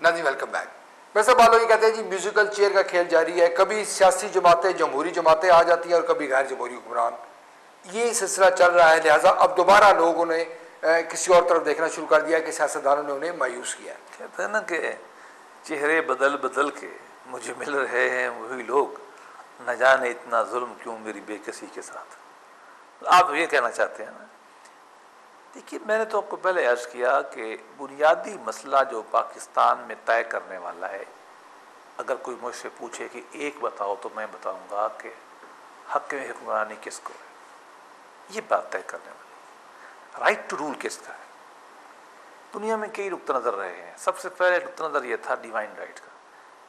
ناظرین welcome back. ویسے بالو یہ کہتے ہیں جی میوزیکل چیئر کا کھیل جاری ہے، کبھی سیاسی جماعتیں جمہوری جماعتیں آ جاتی ہیں اور کبھی غیر جمہوری حکمران، یہ سلسلہ چل رہا ہے، لہٰذا اب دوبارہ لوگوں نے کسی اور طرف دیکھنا شروع کر دیا کہ سیاستدانوں نے انہیں مایوس کیا ہے۔ کہتے ہیں نا کہ چہرے بدل بدل کے مجھے مل رہے ہیں وہی لوگ، نہ جانے اتنا ظلم کیوں میری بے کسی کے ساتھ۔ آپ یہ کہنا چاہتے ہیں نا، دیکھیے میں نے تو آپ کو پہلے عرض کیا کہ بنیادی مسئلہ جو پاکستان میں طے کرنے والا ہے، اگر کوئی مجھ سے پوچھے کہ ایک بتاؤ تو میں بتاؤں گا کہ حق میں حکمرانی کس کو ہے، یہ بات طے کرنے والی رائٹ ٹو رول کس کا ہے۔ دنیا میں کئی نقطہ نظر رہے ہیں، سب سے پہلے نقطہ نظر یہ تھا ڈیوائن رائٹ کا،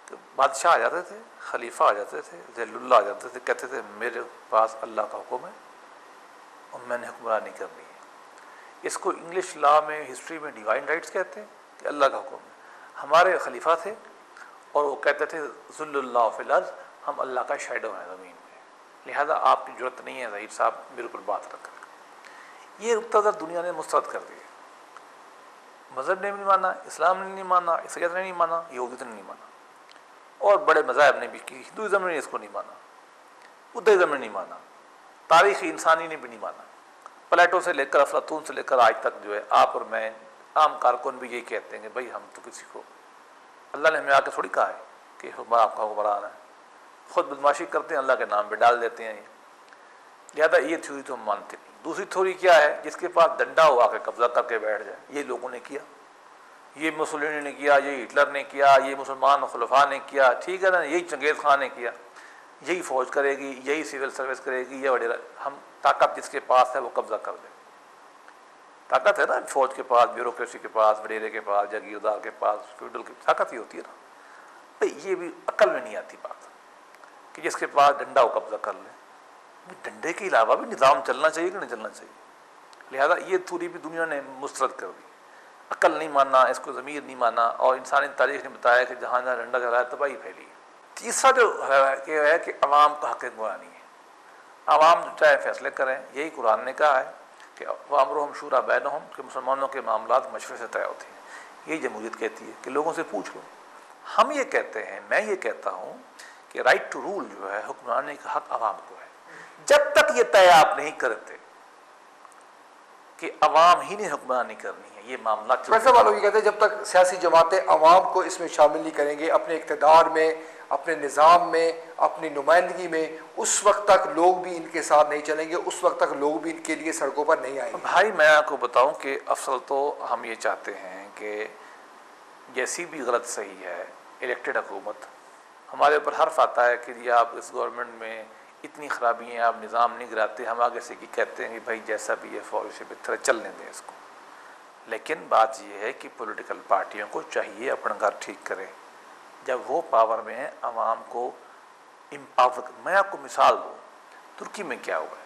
کہ بادشاہ آ جاتے تھے، خلیفہ آ جاتے تھے، ذیل اللہ آ جاتے تھے، کہتے تھے میرے پاس اللہ کا حکم ہے اور میں نے حکمرانی کرنی ہے۔ اس کو انگلش لا میں ہسٹری میں ڈیوائن رائٹس کہتے ہیں کہ اللہ کا حکم ہے۔ ہمارے خلیفہ تھے اور وہ کہتے تھے ذل اللہ فی الارض، ہم اللہ کا شیڈو ہیں زمین میں، لہذا آپ کی ضرورت نہیں ہے ظہیر صاحب میرے اوپر بات رکھ کر۔ یہ نقطہ نظر دنیا نے مسترد کر دیا، مذہب نے بھی نہیں مانا، اسلام نے نہیں مانا، عیسائیت نے نہیں مانا، یہودیت نے نہیں مانا، اور بڑے مذاہب نے بھی کی، ہندوازم نے اس کو نہیں مانا، بدھزم نے نہیں مانا، تاریخ انسانی نے بھی نہیں مانا۔ پلیٹو سے لے کر افلاطون سے لے کر آج تک جو ہے آپ اور میں عام کارکن بھی یہی کہتے ہیں کہ بھائی ہم تو کسی کو، اللہ نے ہمیں آ کے تھوڑی کہا ہے کہ آپ کا حکمران ہے، خود بدماشی کرتے ہیں، اللہ کے نام پہ ڈال دیتے ہیں یہ، لہٰذا یہ تھیوری تو ہم مانتے نہیں۔ دوسری تھیوری کیا ہے، جس کے پاس ڈنڈا ہو آ کے قبضہ کر کے بیٹھ جائے، یہ لوگوں نے کیا، یہ مسولینی نے کیا، یہ ہٹلر نے کیا، یہ مسلمان خلفاء نے کیا، ٹھیک ہے نا، یہی چنگیز خان نے کیا، یہی فوج کرے گی، یہی سول سروس کرے گی، یہ وغیرہ، ہم طاقت جس کے پاس ہے وہ قبضہ کر دیں۔ طاقت ہے نا فوج کے پاس، بیوروکریسی کے پاس، وڈیرے کے پاس، جاگیردار کے پاس، فیوڈل کی طاقت ہی ہوتی ہے نا۔ بھائی یہ بھی عقل میں نہیں آتی بات کہ جس کے پاس ڈنڈا وہ قبضہ کر لے۔ ڈنڈے کے علاوہ بھی نظام چلنا چاہیے کہ نہیں چلنا چاہیے، لہذا یہ تھوڑی بھی دنیا نے مسترد کر دی۔ عقل نہیں ماننا، اس کو ضمیر نہیں ماننا، اور انسانی تاریخ نے بتایا کہ جہاں جہاں ڈنڈا چلا ہے تباہی پھیلی ہے۔ تیسرا جو ہے کہ عوام کا حق حکمرانی ہے، عوام جو چاہے فیصلے کریں، یہی قرآن نے کہا ہے کہ وَأَمْرُهُمْ شُورَىٰ بَيْنَهُمْ، کہ مسلمانوں کے معاملات مشورے سے طے ہوتے ہیں۔ یہ جمہوریت کہتی ہے کہ لوگوں سے پوچھ لو۔ ہم یہ کہتے ہیں، میں یہ کہتا ہوں کہ رائٹ ٹو رول جو ہے، حکمرانی کا حق عوام کو ہے۔ جب تک یہ طے آپ نہیں کرتے کہ عوام ہی نے حکمرانی کرنی ہے، یہ معاملہ ویسے والوں یہ کہتے ہیں جب تک سیاسی جماعتیں عوام کو اس میں شامل نہیں کریں گے، اپنے اقتدار میں، اپنے نظام میں، اپنی نمائندگی میں، اس وقت تک لوگ بھی ان کے ساتھ نہیں چلیں گے، اس وقت تک لوگ بھی ان کے لیے سڑکوں پر نہیں آئیں گے۔ بھائی میں آپ کو بتاؤں کہ افضل تو ہم یہ چاہتے ہیں کہ جیسی بھی غلط صحیح ہے الیکٹڈ حکومت، ہمارے اوپر حرف آتا ہے کہ یہ آپ اس گورنمنٹ میں اتنی خرابی ہیں، آپ نظام نہیں گراتے، ہم آگے سے کی کہتے ہیں کہ بھائی جیسا بھی ہے فوج سے بہتر ہے، چلنے دیں اس کو۔ لیکن بات یہ ہے کہ پولیٹیکل پارٹیوں کو چاہیے اپنا گھر ٹھیک کرے، جب وہ پاور میں ہیں عوام کو امپاور۔ میں آپ کو مثال دوں، ترکی میں کیا ہوا ہے۔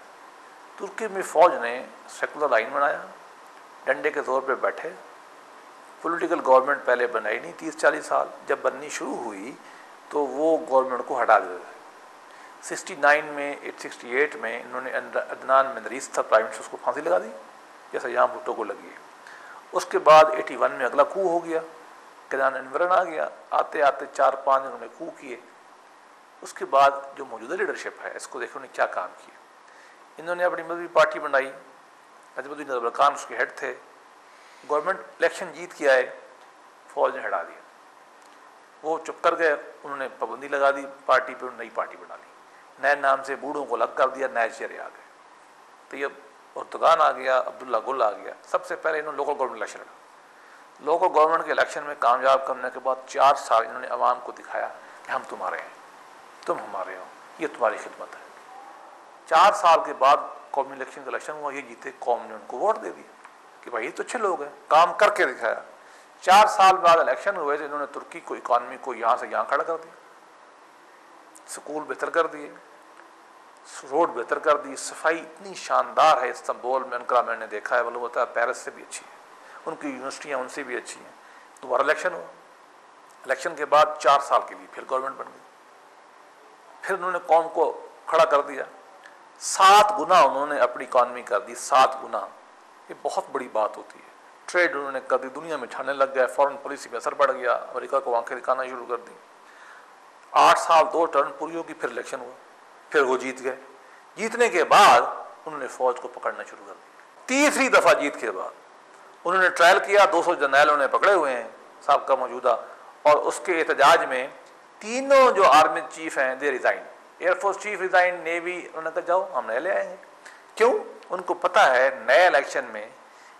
ترکی میں فوج نے سیکولر لائن بنایا، ڈنڈے کے زور پہ بیٹھے، پولیٹیکل گورنمنٹ پہلے بنائی نہیں 30-40 سال، جب بننی شروع ہوئی تو وہ گورنمنٹ کو ہٹا دیتے تھے۔ 69 میں 68 میں انہوں نے عدنان مندریس تھا پرائم منسٹر، اس کو پھانسی لگا دی جیسا یہاں بھٹو کو لگی ہے۔ اس کے بعد 81 میں اگلا coup ہو گیا، کینان انورن آ گیا، آتے آتے 4-5 انہوں نے coup کیے۔ اس کے بعد جو موجودہ لیڈرشپ ہے، اس کو دیکھو انہوں نے کیا کام کیا۔ انہوں نے اپنی مذہبی پارٹی بنائی، نجم الدین اربکان اس کے ہیڈ تھے، گورنمنٹ الیکشن جیت کے آئے، فوج نے ہٹا دیا، وہ چپ کر گئے، انہوں نے پابندی لگا دی پارٹی پہ، نئی پارٹی بنا لی، نئے نام سے بوڑھوں کو الگ کر دیا، نئے چہرے آ گئے، طیب ارتگان آ گیا، عبداللہ گل آ گیا۔ سب سے پہلے انہوں نے لوکل گورنمنٹ الیکشن لڑا، لوکل گورنمنٹ کے الیکشن میں کامیاب کرنے کے بعد 4 سال انہوں نے عوام کو دکھایا کہ ہم تمہارے ہیں، تم ہمارے ہو، یہ تمہاری خدمت ہے۔ 4 سال کے بعد قومی الیکشن کا الیکشن ہوا، یہ جیتے، قوم نے ان کو ووٹ دے دیا کہ بھائی یہ تو اچھے لوگ ہیں، کام کر کے دکھایا۔ 4 سال بعد الیکشن ہوئے تو انہوں نے ترکی کو، اکانومی کو یہاں سے یہاں کھڑا کر دیا، سکول بہتر کر دیے، روڈ بہتر کر دی، صفائی اتنی شاندار ہے استنبول میں، انقرہ میں نے دیکھا ہے، معلوم ہوتا ہے پیرس سے بھی اچھی ہے، ان کی یونیورسٹیاں ان سے بھی اچھی ہیں۔ دوبارہ الیکشن ہوا، الیکشن کے بعد 4 سال کے لیے پھر گورنمنٹ بن گئی، پھر انہوں نے قوم کو کھڑا کر دیا، 7 گنا انہوں نے اپنی اکانومی کر دی، 7 گنا۔ یہ بہت بڑی بات ہوتی ہے ٹریڈ انہوں نے کر دی، دنیا میں چھانے لگ گیا، فورن پالیسی میں اثر پڑ گیا، امریکہ کو آنکھیں دکھانا شروع کر دی۔ 8 سال 2 ٹرم پوری ہوگی، پھر الیکشن ہوا، پھر وہ جیت گئے۔ جیتنے کے بعد انہوں نے فوج کو پکڑنا شروع کر دیا۔ تیسری دفعہ جیت کے بعد انہوں نے ٹرائل کیا، 200 جرنیلوں نے پکڑے ہوئے ہیں سابقہ موجودہ، اور اس کے احتجاج میں تینوں جو آرمی چیف ہیں دے resign, air force chief resign, navy, انہوں نے کہا جاؤ ہم نئے لے آئیں گے۔ کیوں؟ ان کو پتہ ہے نئے الیکشن میں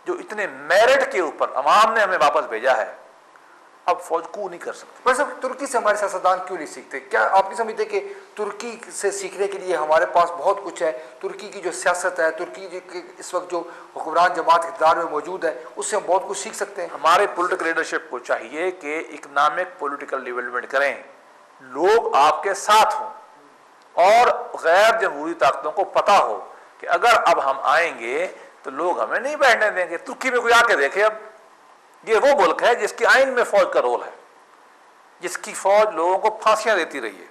جو اتنے میرٹ کے اوپر عوام نے ہمیں واپس بھیجا ہے، اب فوج کو نہیں کر سکتی۔ پر صاحب ترکی سے ہمارے سیاستدان کیوں نہیں سیکھتے؟ کیا آپ نہیں سمجھتے کہ ترکی سے سیکھنے کے لیے ہمارے پاس بہت کچھ ہے؟ ترکی کی جو سیاست ہے، ترکی کی اس وقت جو حکمران جماعت اقتدار میں موجود ہے، اس سے ہم بہت کچھ سیکھ سکتے ہیں۔ ہمارے پولیٹیکل لیڈرشپ کو چاہیے کہ اکنامک پولیٹیکل ڈیولپمنٹ کریں، لوگ آپ کے ساتھ ہوں، اور غیر جمہوری طاقتوں کو پتہ ہو کہ اگر اب ہم آئیں گے تو لوگ ہمیں نہیں بیٹھنے دیں گے۔ ترکی میں کوئی آ کے دیکھے، اب یہ وہ ملک ہے جس کے آئین میں فوج کا رول ہے، جس کی فوج لوگوں کو پھانسیاں دیتی رہی ہے،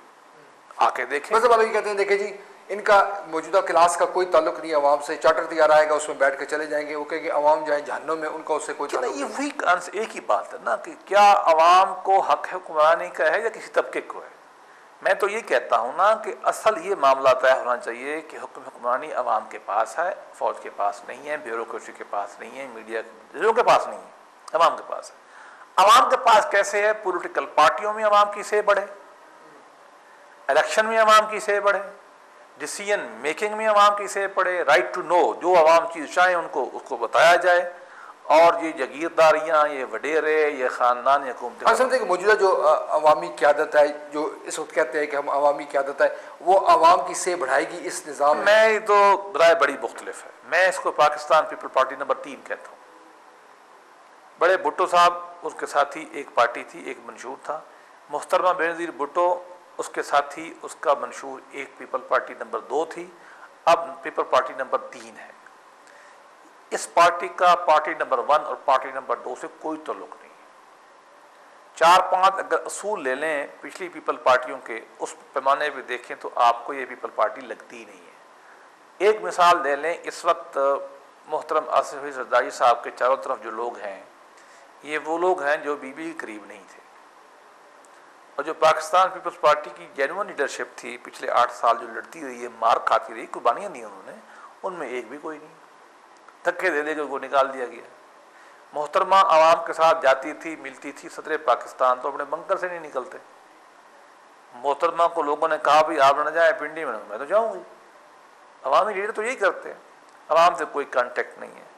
آ کے دیکھیں۔ مذہب والے کہتے ہیں دیکھیں جی ان کا موجودہ کلاس کا کوئی تعلق نہیں ہے عوام سے، چارٹر تیار آئے گا اس میں بیٹھ کے چلے جائیں گے، وہ کہیں گے عوام جائیں جہنم میں، ان کا اس سے کوئی تعلق یہ نہیں۔ وہی ایک ہی بات ہے نا کہ کیا عوام کو حق حکمرانی کا ہے یا کسی طبقے کو ہے؟ میں تو یہ کہتا ہوں نا کہ اصل یہ معاملہ طے ہونا چاہیے کہ حکمرانی عوام کے پاس ہے، فوج کے پاس نہیں ہے، بیوروکریسی کے پاس نہیں ہے، میڈیا کے پاس نہیں ہے، عوام کے پاس ہے۔ عوام کے پاس کیسے ہے؟ پولیٹیکل پارٹیوں میں عوام کی سے بڑھے، الیکشن میں عوام کی سے بڑھے، ڈیسیژن میکنگ میں عوام کی سے پڑے، رائٹ ٹو نو، جو عوام چیز چاہیں ان کو اس کو بتایا جائے، اور یہ جگیرداریاں، یہ وڈیرے، یہ خاندان حکومتیں، ہم سمجھتے ہیں کہ موجودہ جو عوامی قیادت ہے، جو اس وقت کہتے ہیں کہ ہم عوامی قیادت ہے، وہ عوام کی سے بڑھائے گی اس نظام میں؟ میں تو رائے بڑی مختلف ہے۔ میں اس کو پاکستان پیپل پارٹی نمبر 3 کہتا ہوں۔ بڑے بھٹو صاحب، اس کے ساتھی ایک پارٹی تھی، ایک منشور تھا۔ محترمہ بینظیر بھٹو، اس کے ساتھی اس کا منشور ایک پیپل پارٹی نمبر 2 تھی، اب پیپل پارٹی نمبر 3 ہے۔ اس پارٹی کا پارٹی نمبر 1 اور پارٹی نمبر 2 سے کوئی تعلق نہیں ہے۔ 4-5 اگر اصول لے لیں پچھلی پیپل پارٹیوں کے، اس پیمانے پہ دیکھیں تو آپ کو یہ پیپل پارٹی لگتی نہیں ہے۔ ایک مثال دے لیں، اس وقت محترم آصف علی زرداری صاحب کے چاروں طرف جو لوگ ہیں، یہ وہ لوگ ہیں جو بی بی کے قریب نہیں تھے، اور جو پاکستان پیپلز پارٹی کی جینوئن لیڈرشپ تھی پچھلے 8 سال جو لڑتی رہی ہے، مار کھاتی رہی، قربانیاں دی انہوں نے، ان میں ایک بھی کوئی نہیں، دھکے دے دے کے ان کو نکال دیا گیا۔ محترمہ عوام کے ساتھ جاتی تھی، ملتی تھی، صدر پاکستان تو اپنے بنکر سے نہیں نکلتے۔ محترمہ کو لوگوں نے کہا بھی آپ نہ جائیں پنڈی میں تو جاؤں گی۔ عوامی لیڈر تو یہی کرتے ہیں، عوام سے کوئی کانٹیکٹ نہیں ہے۔